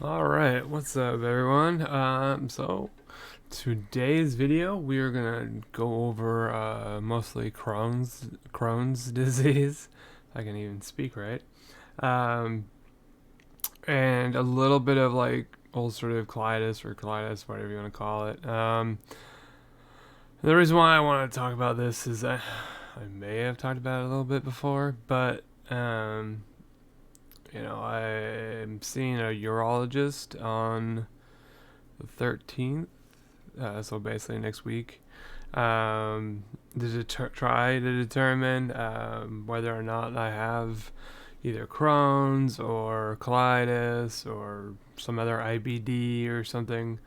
All right, what's up, everyone? So today's video, we are gonna go over mostly Crohn's disease. If I can even speak right, um, and a little bit of like ulcerative colitis or colitis, whatever you want to call it. The reason why I want to talk about this is I may have talked about it a little bit before, but I'm seeing a urologist on the 13th, so basically next week, try to determine whether or not I have either Crohn's or colitis or some other IBD or something.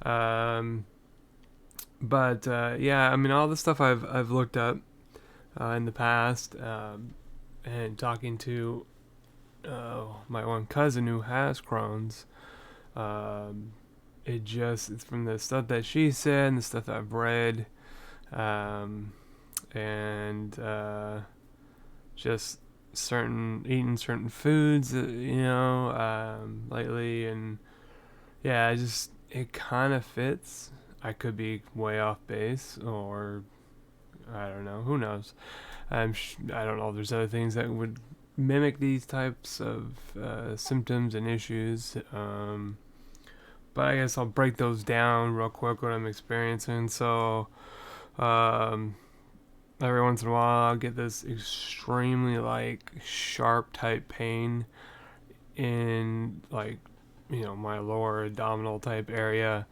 Um, but yeah, I mean, all the stuff I've looked up in the past, and talking to my one cousin who has Crohn's. Um, it's from the stuff that she said and the stuff that I've read, um, and just eating certain foods, lately, and yeah, it kind of fits. I could be way off base, or I don't know. Who knows? I don't know if there's other things that would mimic these types of symptoms and issues. But I guess I'll break those down real quick what I'm experiencing. So, um, every once in a while, I'll get this extremely like sharp type pain in my lower abdominal type area,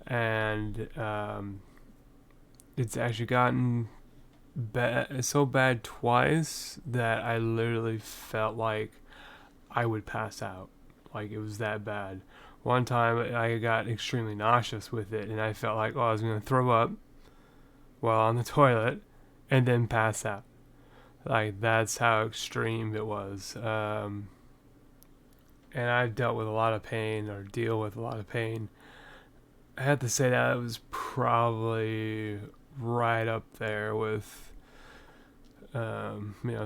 and it's actually gotten so bad twice that I literally felt like I would pass out. Like it was that bad. One time I got extremely nauseous with it, and I felt like I was gonna throw up while on the toilet, and then pass out. Like that's how extreme it was. And I've dealt with a lot of pain, or deal with a lot of pain. I have to say that it was probably right up there with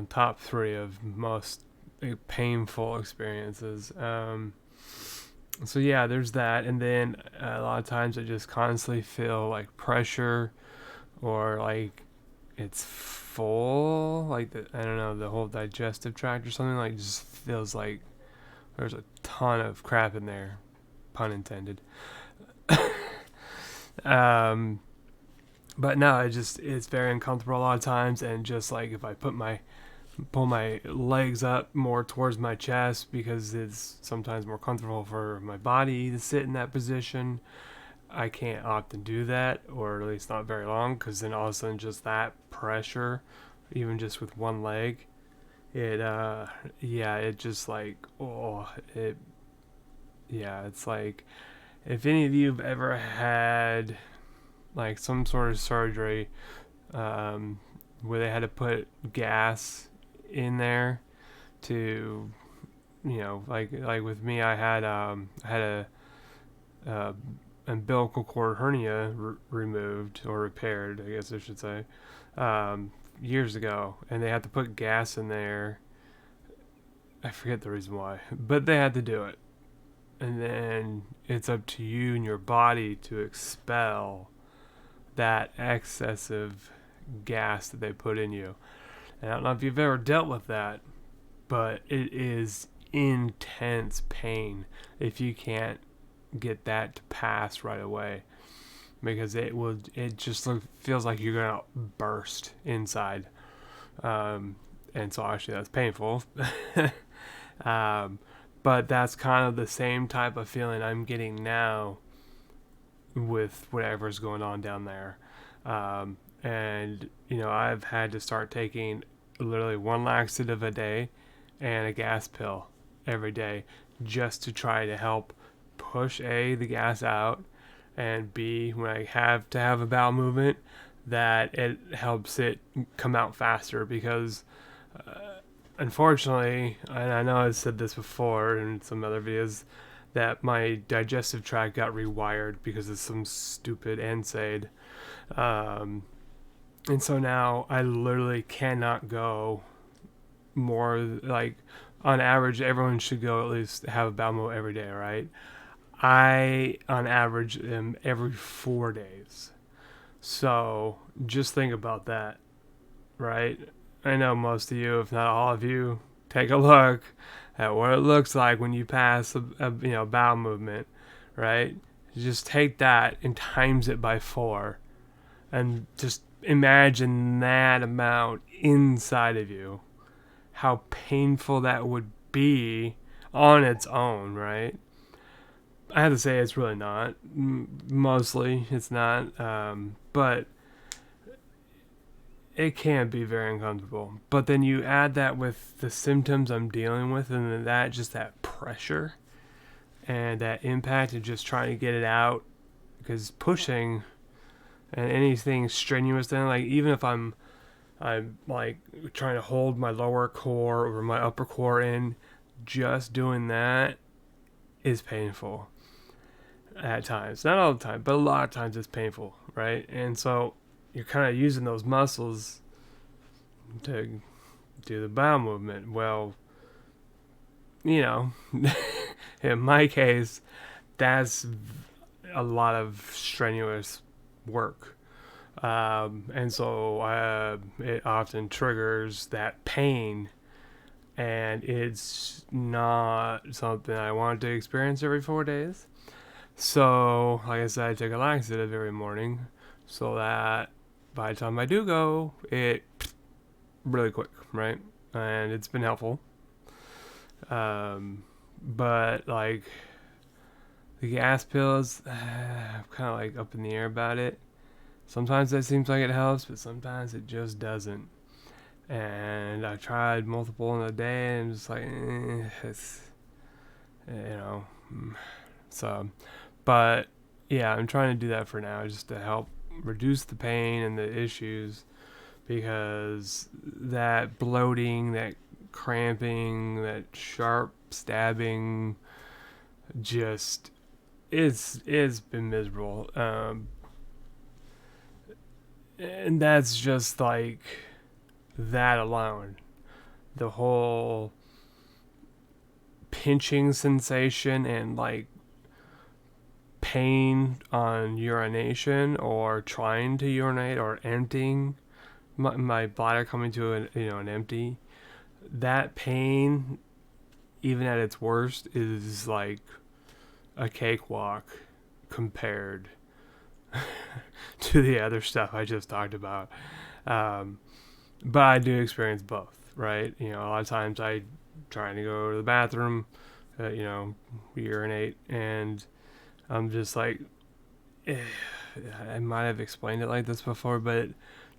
top three of most painful experiences. So yeah, there's that, and then a lot of times I just constantly feel like pressure, or like it's full, like I don't know, the whole digestive tract or something, like just feels like there's a ton of crap in there, pun intended. um, but no, it's very uncomfortable a lot of times, and just like if I pull my legs up more towards my chest, because it's sometimes more comfortable for my body to sit in that position. I can't often do that, or at least not very long, because then all of a sudden just that pressure, even just with one leg, it just like, it's like, if any of you have ever had like some sort of surgery, where they had to put gas in there to, like with me, I had a umbilical cord hernia removed, or repaired, I guess I should say, years ago, and they had to put gas in there. I forget the reason why, but they had to do it. And then it's up to you and your body to expel that excessive gas that they put in you. And I don't know if you've ever dealt with that, but it is intense pain if you can't get that to pass right away, because it just feels like you're gonna burst inside. And so actually that's painful. um, but that's kind of the same type of feeling I'm getting now with whatever's going on down there. And I've had to start taking literally one laxative a day and a gas pill every day, just to try to help push the gas out, and B, when I have to have a bowel movement, that it helps it come out faster, because unfortunately, and I know I've said this before in some other videos, that my digestive tract got rewired because of some stupid NSAID. Um, and so now I literally cannot go more, like, on average, everyone should go at least have a bowel movement every day, right? I, on average, am every 4 days. So just think about that, right? I know most of you, if not all of you, take a look at what it looks like when you pass a bowel movement, right? Just take that and times it by 4, and just imagine that amount inside of you. How painful that would be on its own, right? I have to say it's really not. Mostly, it's not. But it can be very uncomfortable. But then you add that with the symptoms I'm dealing with, and then that pressure and that impact of just trying to get it out. Because pushing and anything strenuous, then like even if I'm like trying to hold my lower core or my upper core in, just doing that is painful at times. Not all the time, but a lot of times it's painful, right? And so you're kind of using those muscles to do the bowel movement. Well, in my case, that's a lot of strenuous work. And so it often triggers that pain, and it's not something I want to experience every 4 days. So, like I said, I take a laxative every morning so that by the time I do go, it really quick, right? And it's been helpful. But like the gas pills, I'm kind of like up in the air about it. Sometimes that seems like it helps, but sometimes it just doesn't. And I tried multiple in a day, and just like, it's, you know. So, but yeah, I'm trying to do that for now, just to help reduce the pain and the issues, because that bloating, that cramping, that sharp stabbing, just it's been miserable. And that's just like that alone. The whole pinching sensation and like pain on urination or trying to urinate or emptying my bladder coming to an empty. That pain, even at its worst, is like a cakewalk compared to the other stuff I just talked about. But I do experience both, right? A lot of times I trying to go to the bathroom, urinate, and I'm just like, I might have explained it like this before, but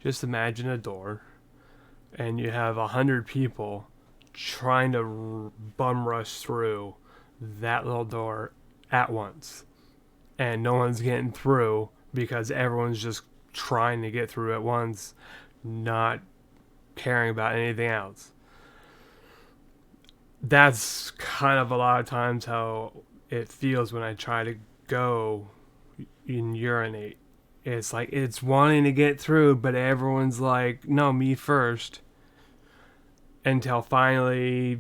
just imagine a door, and you have 100 people trying to bum rush through that little door at once, and no one's getting through because everyone's just trying to get through at once, not caring about anything else. That's kind of a lot of times how it feels when I try to go and urinate. It's like it's wanting to get through, but everyone's like, no, me first. Until finally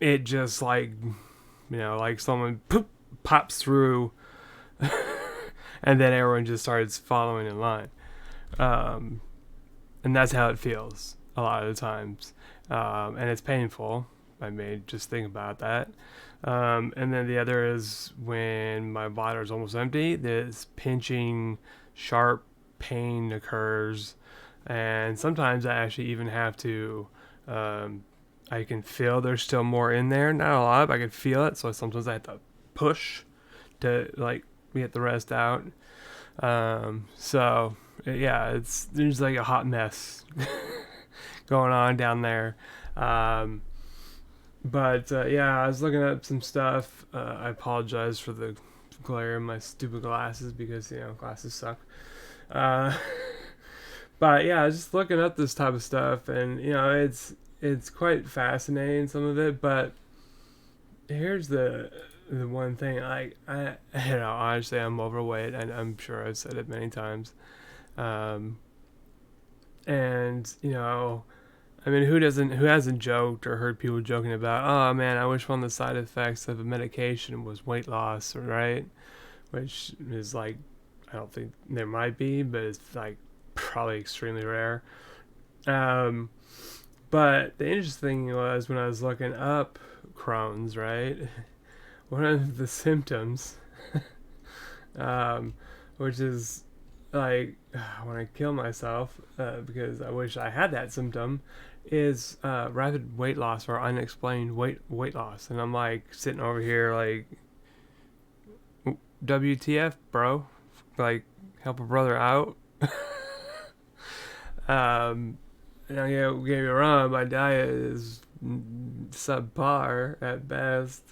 it just like, like someone pops through and then everyone just starts following in line. And that's how it feels a lot of the times. And it's painful. I may just think about that. And then the other is when my bladder is almost empty, this pinching, sharp pain occurs. And sometimes I actually even have to, I can feel there's still more in there. Not a lot, but I can feel it. So sometimes I have to push to like get the rest out. So yeah, there's like a hot mess going on down there. But yeah, I was looking up some stuff. I apologize for the glare in my stupid glasses because glasses suck. But yeah, I was just looking up this type of stuff, and it's quite fascinating, some of it. But here's the one thing, like honestly, I'm overweight, and I'm sure I've said it many times. And I mean, who hasn't joked or heard people joking about, oh man, I wish one of the side effects of a medication was weight loss, right? Which is like, I don't think there might be, but it's like probably extremely rare. Um, but the interesting thing was when I was looking up Crohn's, right? One of the symptoms, um, which is like when I kill myself because I wish I had that symptom, is rapid weight loss or unexplained weight loss, and I'm like sitting over here like, WTF, bro? Like, help a brother out. um, Don't get me wrong, my diet is subpar at best,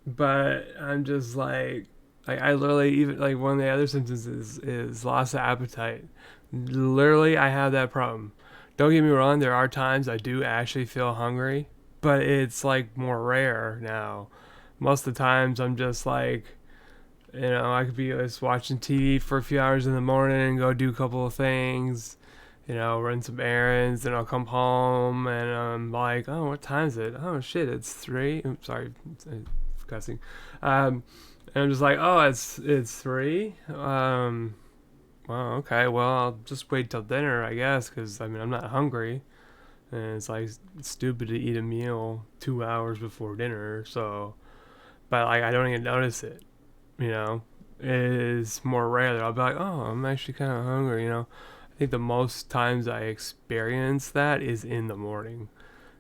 but I'm just like I literally even like one of the other symptoms is loss of appetite. Literally, I have that problem. Don't get me wrong, there are times I do actually feel hungry, but it's like more rare now. Most of the times I'm just like, I could be just watching TV for a few hours in the morning and go do a couple of things, run some errands, and I'll come home and I'm like, oh, what time is it? Oh shit, it's 3. Oops, sorry, cussing. And I'm just like, oh, it's 3. Well, okay, well, I'll just wait till dinner, I guess, because I mean I'm not hungry, and it's like stupid to eat a meal 2 hours before dinner. So, but like I don't even notice it. You know, it is more rare that I'll be like, oh, I'm actually kind of hungry. I think the most times I experience that is in the morning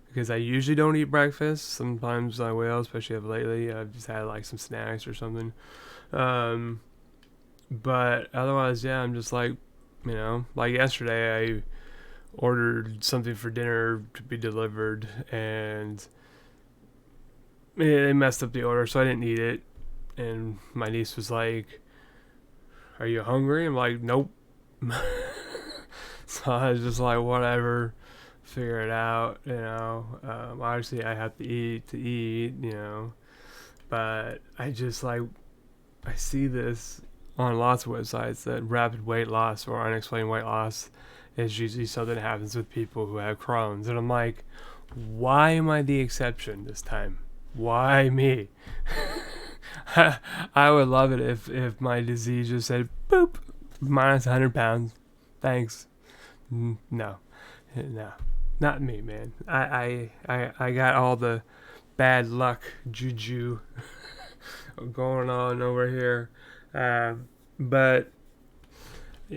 because I usually don't eat breakfast. Sometimes I will, especially lately. I've just had like some snacks or something. Um, but otherwise, yeah, I'm just like, like yesterday, I ordered something for dinner to be delivered, and they messed up the order, so I didn't eat it. And my niece was like, "Are you hungry?" I'm like, "Nope." So I was just like, "Whatever, figure it out." Obviously I have to eat. But I just like I see this on lots of websites that rapid weight loss or unexplained weight loss is usually something that happens with people who have Crohn's, and I'm like, why am I the exception this time? Why me? I would love it if my disease just said boop minus 100 pounds. Thanks. No, no, not me, man. I got all the bad luck juju going on over here. But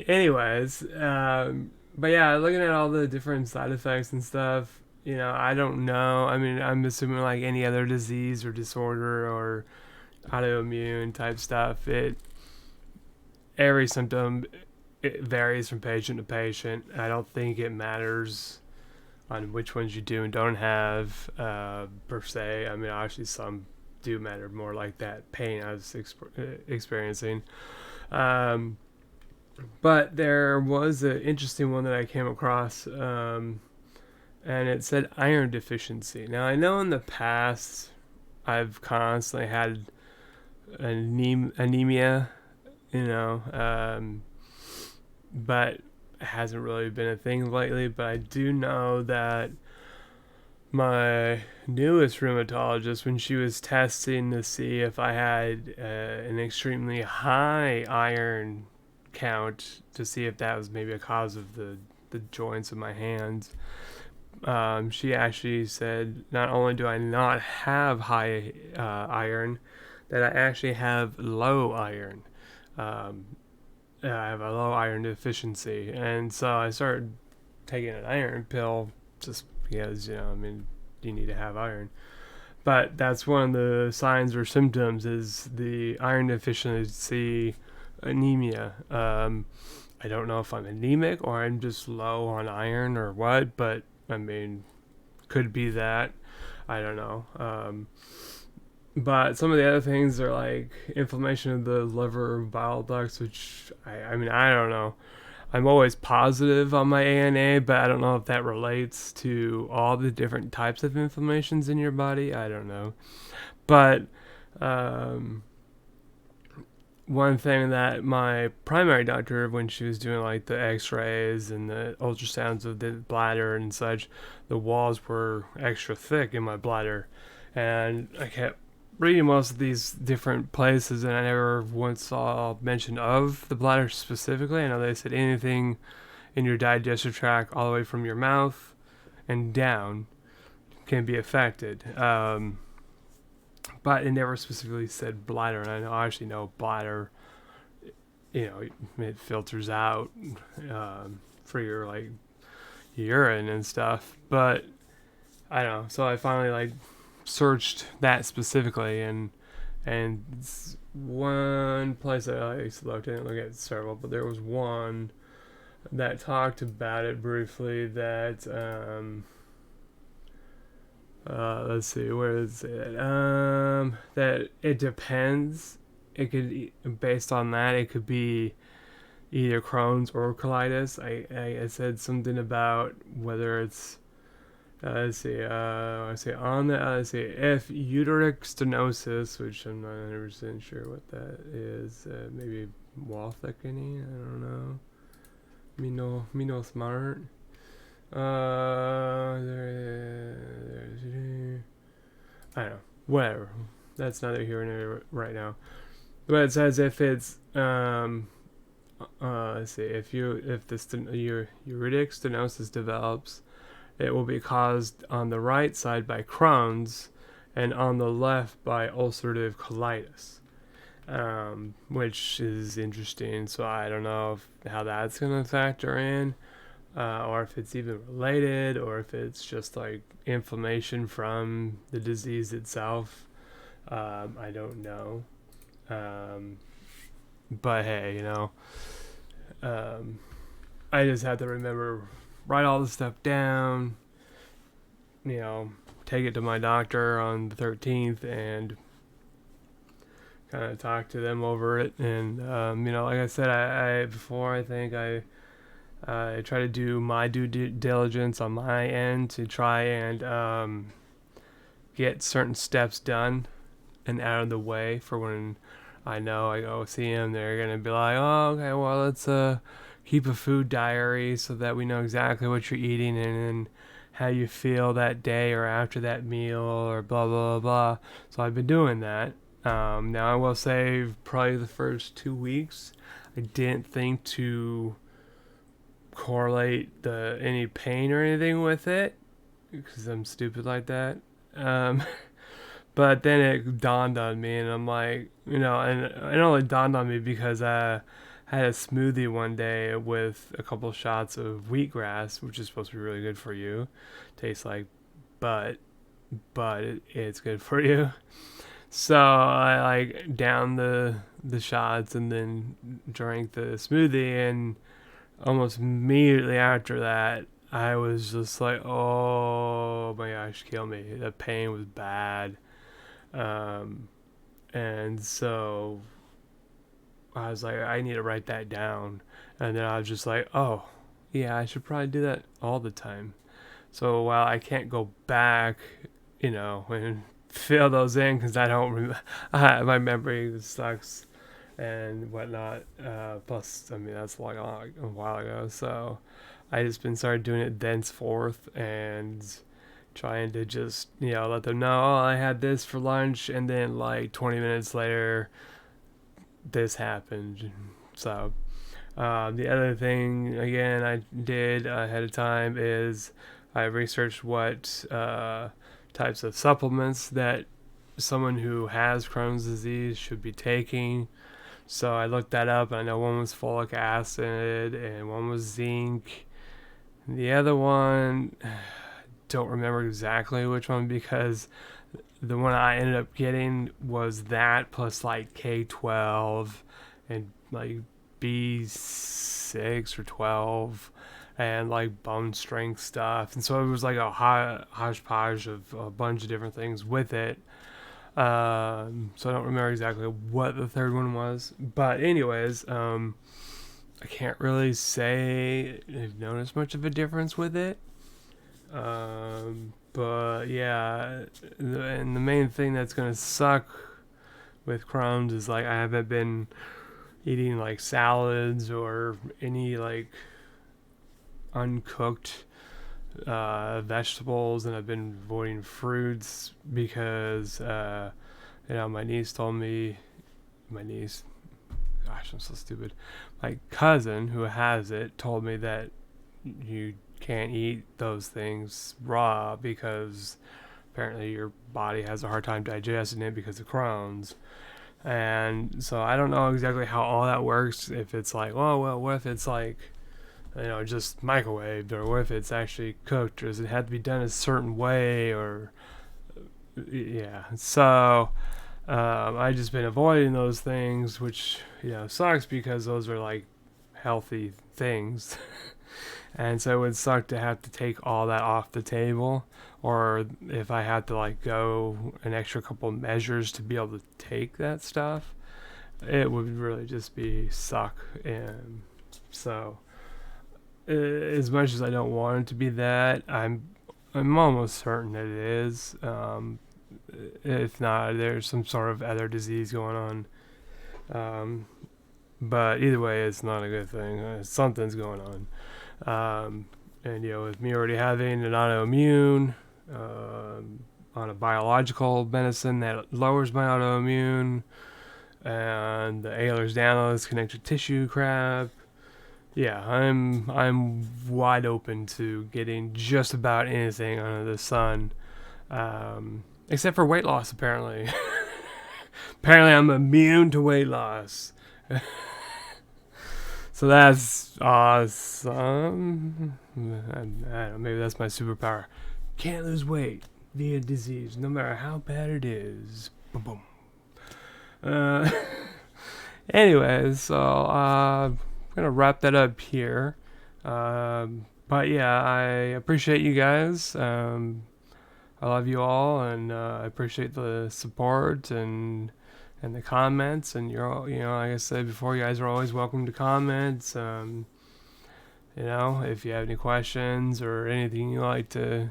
anyways, but yeah, looking at all the different side effects and stuff, I don't know. I mean, I'm assuming like any other disease or disorder or autoimmune type stuff, every symptom it varies from patient to patient. I don't think it matters on which ones you do and don't have per se. I mean, obviously some do matter more, like that pain I was experiencing. But there was an interesting one that I came across, and it said iron deficiency. Now I know in the past I've constantly had anemia, but it hasn't really been a thing lately. But I do know that my newest rheumatologist, when she was testing to see if I had an extremely high iron count, to see if that was maybe a cause of the joints of my hands, she actually said not only do I not have high iron, that I actually have low iron. I have a low iron deficiency, and so I started taking an iron pill just because I mean, you need to have iron. But that's one of the signs or symptoms is the iron deficiency, anemia. I don't know if I'm anemic or I'm just low on iron or what, but I mean, could be that. I don't know. But some of the other things are like inflammation of the liver, bile ducts, which I mean, I don't know. I'm always positive on my ANA, but I don't know if that relates to all the different types of inflammations in your body. I don't know. But one thing that my primary doctor, when she was doing like the x-rays and the ultrasounds of the bladder and such, the walls were extra thick in my bladder. And I kept reading most of these different places, and I never once saw mention of the bladder specifically. I know they said anything in your digestive tract all the way from your mouth and down can be affected. But it never specifically said bladder, and I actually know bladder, it filters out for your like urine and stuff. But I don't know. So I finally like searched that specifically, and one place that I looked, I didn't look at several, but there was one that talked about it briefly. That let's see, where is it? That it depends. It could, based on that, it could be either Crohn's or colitis. I said something about whether it's let's see. Let's see. If uteric stenosis, which I'm not 100% sure what that is, maybe wall thickening. I don't know. Me no smart. I don't know. Whatever. That's neither here nor there right now. But it says if it's let's see, if your ureteric stenosis develops, it will be caused on the right side by Crohn's and on the left by ulcerative colitis, which is interesting. So I don't know how that's going to factor in, or if it's even related, or if it's just like inflammation from the disease itself. I don't know. But hey, I just have to remember, write all this stuff down, take it to my doctor on the 13th and kind of talk to them over it. And, like I said, I before, I think I try to do my due diligence on my end to try and get certain steps done and out of the way for when I know I go see them. They're going to be like, oh, okay, well, let's keep a food diary so that we know exactly what you're eating and how you feel that day or after that meal or blah, blah, blah. So I've been doing that. Now, I will say probably the first 2 weeks, I didn't think to correlate any pain or anything with it because I'm stupid like that. But then it dawned on me, and I'm like, and it only dawned on me because I had a smoothie one day with a couple shots of wheatgrass, which is supposed to be really good for you. Tastes like butt, but it's good for you. So I like downed the shots and then drank the smoothie, and almost immediately after that, I was just like, oh my gosh, kill me. The pain was bad. And so I was like, I need to write that down. And then I was just like, oh, yeah, I should probably do that all the time. So while I can't go back, and fill those in because I don't remember, my memory sucks and whatnot. Plus, I mean, that's like a while ago. So I just been started doing it thenceforth and trying to just, let them know, oh, I had this for lunch, and then like 20 minutes later, this happened. So, the other thing, again, I did ahead of time is I researched what types of supplements that someone who has Crohn's disease should be taking. So I looked that up, and I know one was folic acid, and one was zinc. The other one, don't remember exactly which one because the one I ended up getting was that plus like K12 and like B6 or 12 and like bone strength stuff. And so it was like a hodgepodge of a bunch of different things with it. So I don't remember exactly what the third one was. But anyways, I can't really say I've noticed much of a difference with it. But yeah, and the main thing that's going to suck with Crohn's is like I haven't been eating like salads or any like uncooked vegetables, and I've been avoiding fruits because my niece told me, my niece, gosh, I'm so stupid. My cousin who has it told me that you can't eat those things raw because apparently your body has a hard time digesting it because of Crohn's. And so I don't know exactly how all that works. If it's like, oh well, what if it's like, just microwaved, or what if it's actually cooked, or does it have to be done a certain way, or yeah. So I just been avoiding those things, which sucks because those are like healthy things. And so it would suck to have to take all that off the table, or if I had to like go an extra couple measures to be able to take that stuff, it would really just be suck. And so as much as I don't want it to be that, I'm almost certain that it is. If not, there's some sort of other disease going on. But either way, it's not a good thing. Something's going on. And with me already having an autoimmune, on a biological medicine that lowers my autoimmune, and the Ehlers-Danlos connective tissue crap, yeah, I'm wide open to getting just about anything under the sun, except for weight loss. Apparently, apparently I'm immune to weight loss. So that's awesome. I don't know, maybe that's my superpower. Can't lose weight via disease, no matter how bad it is. Boom, boom. Anyways, so I'm gonna wrap that up here. But yeah, I appreciate you guys. I love you all, and I appreciate the support and the comments. And you're all, like I said before, you guys are always welcome to comments. If you have any questions or anything you like to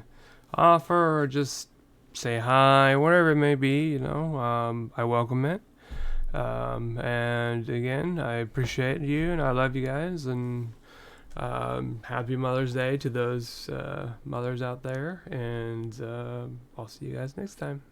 offer, or just say hi, whatever it may be, I welcome it. And again, I appreciate you, and I love you guys, and happy Mother's Day to those mothers out there, and I'll see you guys next time.